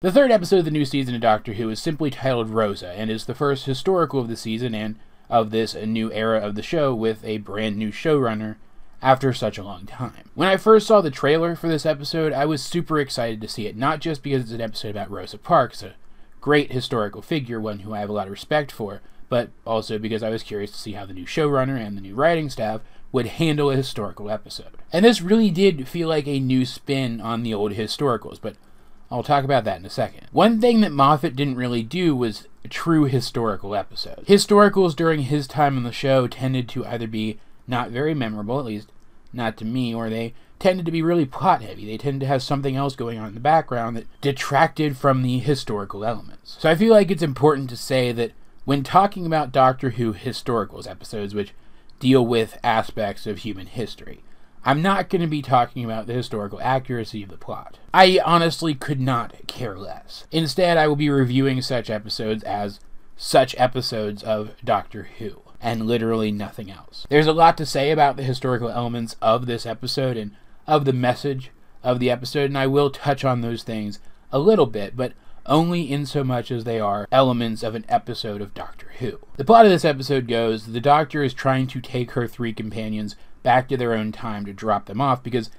The third episode of the new season of Doctor Who is simply titled Rosa, and is the first historical of the season and of this new era of the show with a brand new showrunner after such a long time. When I first saw the trailer for this episode, I was super excited to see it, not just because it's an episode about Rosa Parks, a great historical figure, one who I have a lot of respect for, but also because I was curious to see how the new showrunner and the new writing staff would handle a historical episode. And this really did feel like a new spin on the old historicals, but I'll talk about that in a second. One thing that Moffat didn't really do was a true historical episode. Historicals during his time on the show tended to either be not very memorable, at least not to me, or they tended to be really plot heavy. They tended to have something else going on in the background that detracted from the historical elements. So I feel like it's important to say that when talking about Doctor Who historicals episodes which deal with aspects of human history, I'm not going to be talking about the historical accuracy of the plot. I honestly could not care less. Instead, I will be reviewing such episodes as such episodes of Doctor Who, and literally nothing else. There's a lot to say about the historical elements of this episode and of the message of the episode, and I will touch on those things a little bit, but only in so much as they are elements of an episode of Doctor Who. The plot of this episode goes, the Doctor is trying to take her three companions back to their own time to drop them off because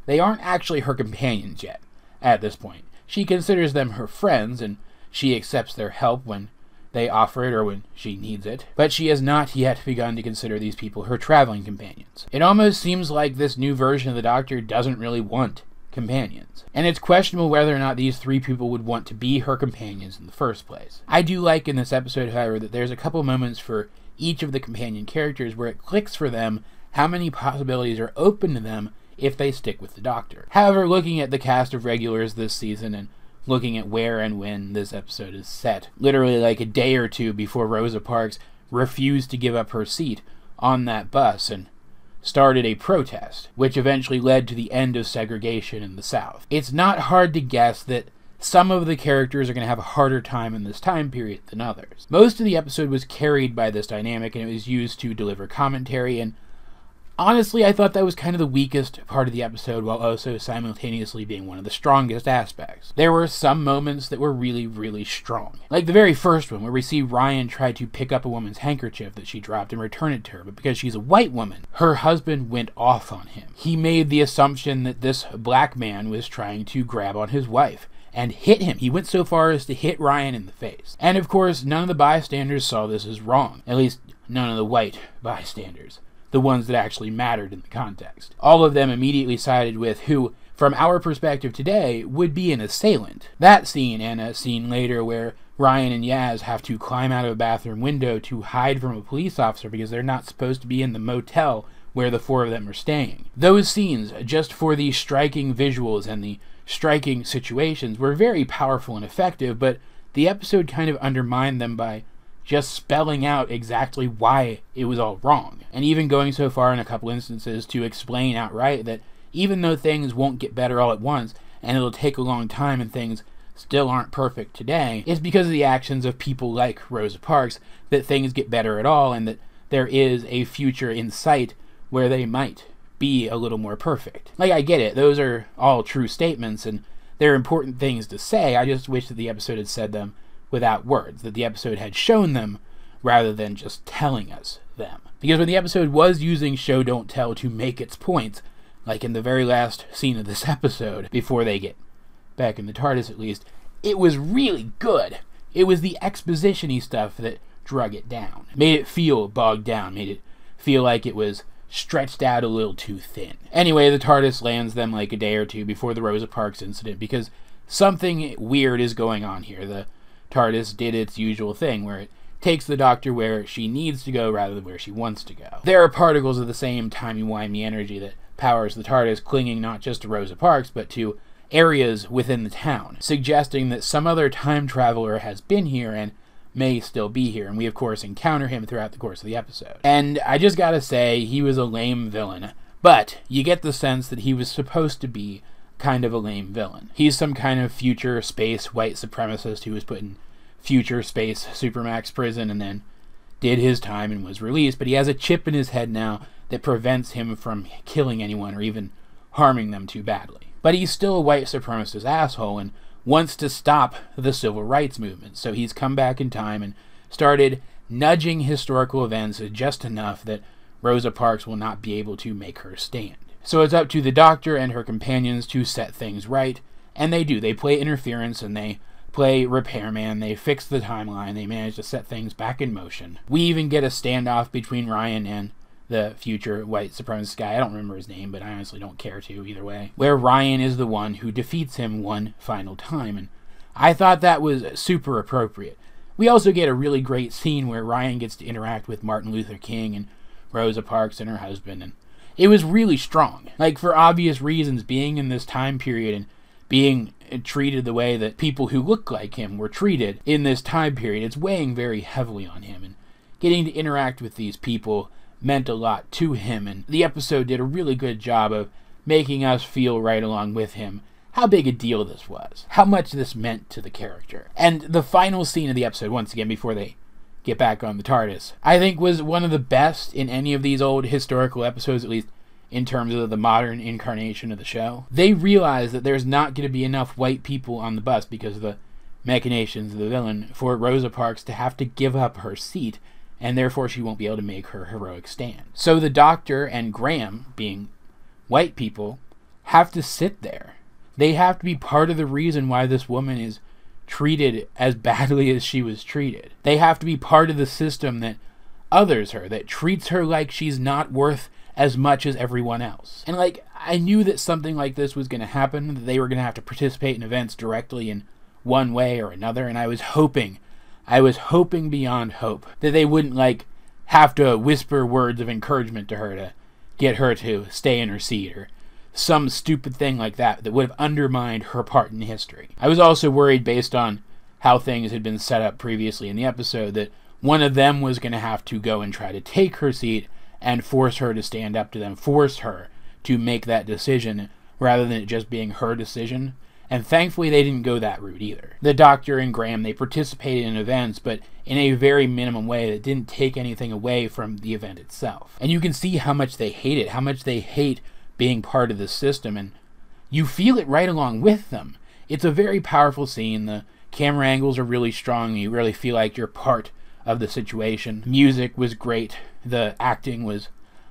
they aren't actually her companions yet at this point. She considers them her friends, and she accepts their help when they offer it or when she needs it, but she has not yet begun to consider these people her traveling companions. It almost seems like this new version of the Doctor doesn't really want companions, and it's questionable whether or not these three people would want to be her companions in the first place. I do like in this episode, however, that there's a couple moments for each of the companion characters where it clicks for them how many possibilities are open to them if they stick with the Doctor. However, looking at the cast of regulars this season and looking at where and when this episode is set, literally like a day or two before Rosa Parks refused to give up her seat on that bus and started a protest, which eventually led to the end of segregation in the South. It's not hard to guess that some of the characters are going to have a harder time in this time period than others. Most of the episode was carried by this dynamic, and it was used to deliver commentary, and honestly, I thought that was kind of the weakest part of the episode, while also simultaneously being one of the strongest aspects. There were some moments that were really, really strong. Like the very first one, where we see Ryan try to pick up a woman's handkerchief that she dropped and return it to her, but because she's a white woman, her husband went off on him. He made the assumption that this black man was trying to grab on his wife, and hit him. He went so far as to hit Ryan in the face. And of course, none of the bystanders saw this as wrong. At least, none of the white bystanders. The ones that actually mattered in the context. All of them immediately sided with who, from our perspective today, would be an assailant. That scene, and a scene later where Ryan and Yaz have to climb out of a bathroom window to hide from a police officer because they're not supposed to be in the motel where the four of them are staying. Those scenes, just for the striking visuals and the striking situations, were very powerful and effective, but the episode kind of undermined them by just spelling out exactly why it was all wrong, and even going so far in a couple instances to explain outright that even though things won't get better all at once, and it'll take a long time and things still aren't perfect today, it's because of the actions of people like Rosa Parks that things get better at all, and that there is a future in sight where they might be a little more perfect. Like, I get it, those are all true statements, and they're important things to say. I just wish that the episode had said them without words, that the episode had shown them rather than just telling us them. Because when the episode was using show don't tell to make its points, like in the very last scene of this episode, before they get back in the TARDIS at least, it was really good. It was the exposition-y stuff that drug it down. Made it feel bogged down, made it feel like it was stretched out a little too thin. Anyway, the TARDIS lands them like a day or two before the Rosa Parks incident because something weird is going on here. The TARDIS did its usual thing, where it takes the Doctor where she needs to go rather than where she wants to go. There are particles of the same timey-wimey energy that powers the TARDIS clinging not just to Rosa Parks, but to areas within the town, suggesting that some other time traveler has been here and may still be here, and we of course encounter him throughout the course of the episode. And I just gotta say, he was a lame villain, but you get the sense that he was supposed to be kind of a lame villain. He's some kind of future space white supremacist who was put in future space supermax prison and then did his time and was released, but he has a chip in his head now that prevents him from killing anyone or even harming them too badly. But he's still a white supremacist asshole, and wants to stop the civil rights movement. So he's come back in time and started nudging historical events just enough that Rosa Parks will not be able to make her stand. So it's up to the Doctor and her companions to set things right, and they do. They play interference and they play repairman, they fix the timeline, they manage to set things back in motion. We even get a standoff between Ryan and the future white supremacist guy. I don't remember his name, but I honestly don't care to either way. Where Ryan is the one who defeats him one final time, and I thought that was super appropriate. We also get a really great scene where Ryan gets to interact with Martin Luther King and Rosa Parks and her husband, and it was really strong. Like, for obvious reasons, being in this time period and being treated the way that people who look like him were treated in this time period, it's weighing very heavily on him, and getting to interact with these people meant a lot to him, and the episode did a really good job of making us feel right along with him how big a deal this was, how much this meant to the character. And the final scene of the episode, once again, before they get back on the TARDIS, I think was one of the best in any of these old historical episodes, at least in terms of the modern incarnation of the show. They realize that there's not going to be enough white people on the bus because of the machinations of the villain for Rosa Parks to have to give up her seat, and therefore she won't be able to make her heroic stand. So the Doctor and Graham, being white people, have to sit there. They have to be part of the reason why this woman is treated as badly as she was treated. They have to be part of the system that others her, that treats her like she's not worth as much as everyone else. And I knew that something like this was going to happen, that they were going to have to participate in events directly in one way or another, and I was hoping beyond hope that they wouldn't have to whisper words of encouragement to her to get her to stay in her seat or some stupid thing like that that would have undermined her part in history. I was also worried, based on how things had been set up previously in the episode, that one of them was going to have to go and try to take her seat and force her to stand up to them, force her to make that decision rather than it just being her decision. And thankfully they didn't go that route either. The Doctor and Graham, they participated in events, but in a very minimum way that didn't take anything away from the event itself. And you can see how much they hate it, how much they hate being part of the system, and you feel it right along with them. It's a very powerful scene. The camera angles are really strong. You really feel like you're part of the situation. Music was great. The acting was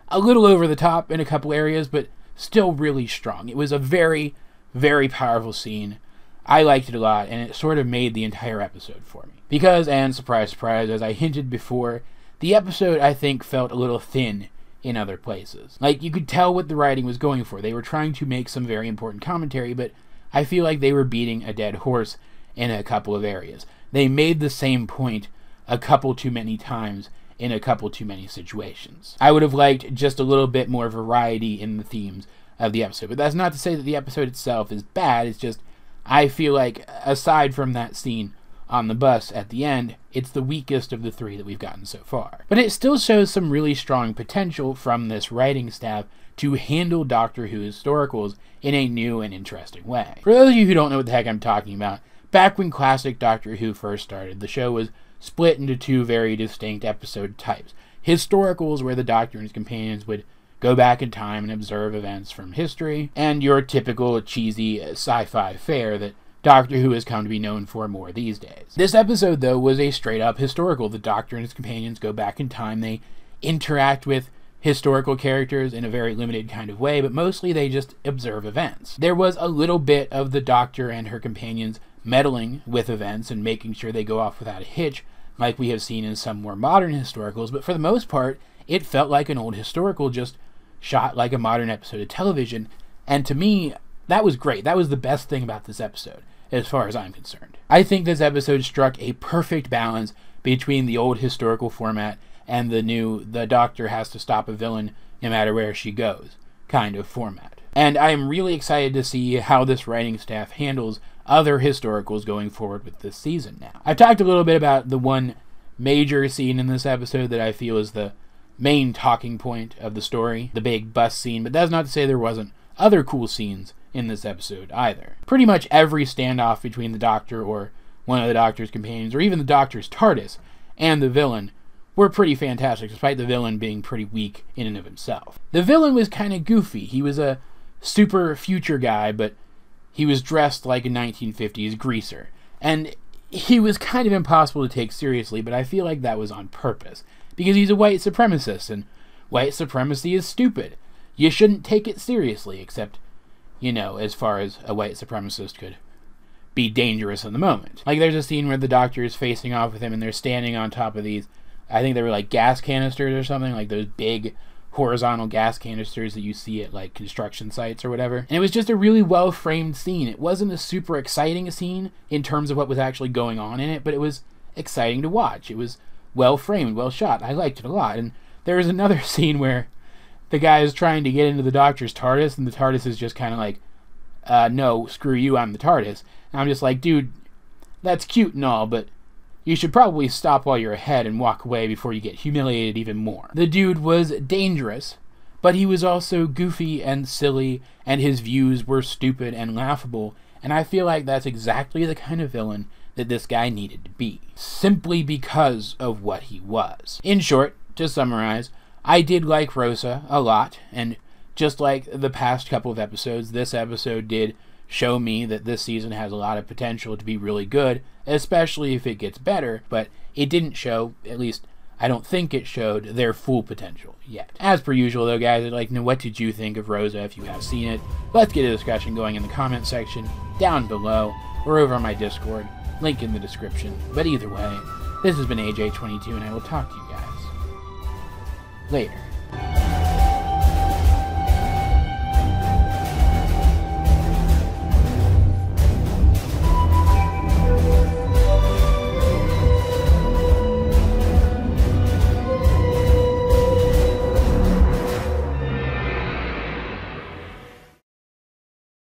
a little over the top in a couple areas, but still really strong. It was a very, very powerful scene. I liked it a lot, and it sort of made the entire episode for me. Because, and surprise, surprise, as I hinted before, the episode, I think, felt a little thin in other places. You could tell what the writing was going for. They were trying to make some very important commentary, but I feel like they were beating a dead horse in a couple of areas. They made the same point a couple too many times in a couple too many situations. I would have liked just a little bit more variety in the themes of the episode, but that's not to say that the episode itself is bad. It's just, I feel like, aside from that scene on the bus at the end, it's the weakest of the three that we've gotten so far. But it still shows some really strong potential from this writing staff to handle Doctor Who historicals in a new and interesting way. For those of you who don't know what the heck I'm talking about, back when classic Doctor Who first started, the show was split into two very distinct episode types. Historicals, where the Doctor and his companions would go back in time and observe events from history, and your typical cheesy sci-fi fare that Doctor Who has come to be known for more these days. This episode, though, was a straight-up historical. The Doctor and his companions go back in time. They interact with historical characters in a very limited kind of way, but mostly they just observe events. There was a little bit of the Doctor and her companions meddling with events and making sure they go off without a hitch, like we have seen in some more modern historicals, but for the most part, it felt like an old historical just shot like a modern episode of television, and to me, that was great. That was the best thing about this episode, as far as I'm concerned. I think this episode struck a perfect balance between the old historical format and the new, the Doctor has to stop a villain no matter where she goes kind of format. And I am really excited to see how this writing staff handles other historicals going forward with this season now. I've talked a little bit about the one major scene in this episode that I feel is the main talking point of the story, the big bus scene, but that's not to say there wasn't other cool scenes in this episode either. Pretty much every standoff between the Doctor or one of the Doctor's companions, or even the Doctor's TARDIS, and the villain were pretty fantastic, despite the villain being pretty weak in and of himself. The villain was kind of goofy. He was a super future guy, but he was dressed like a 1950s greaser. And he was kind of impossible to take seriously, but I feel like that was on purpose. Because he's a white supremacist, and white supremacy is stupid. You shouldn't take it seriously, except, you know, as far as a white supremacist could be dangerous in the moment. Like, there's a scene where the Doctor is facing off with him, and they're standing on top of these, I think they were like gas canisters or something, like those big horizontal gas canisters that you see at like construction sites or whatever. And it was just a really well-framed scene. It wasn't a super exciting scene in terms of what was actually going on in it, but it was exciting to watch. It was well-framed, well-shot. I liked it a lot. And there was another scene where the guy is trying to get into the Doctor's TARDIS, and the TARDIS is just kind of like, no, screw you, I'm the TARDIS. And I'm just like, dude, that's cute and all, but you should probably stop while you're ahead and walk away before you get humiliated even more. The dude was dangerous, but he was also goofy and silly, and his views were stupid and laughable, and I feel like that's exactly the kind of villain that this guy needed to be, simply because of what he was. In short, to summarize, I did like Rosa a lot, and just like the past couple of episodes, this episode did show me that this season has a lot of potential to be really good, especially if it gets better, but it didn't show, at least I don't think it showed, their full potential yet. As per usual though, guys, I'd like to know, what did you think of Rosa if you have seen it? Let's get a discussion going in the comment section down below or over on my Discord, link in the description. But either way, this has been AJ22, and I will talk to you guys later.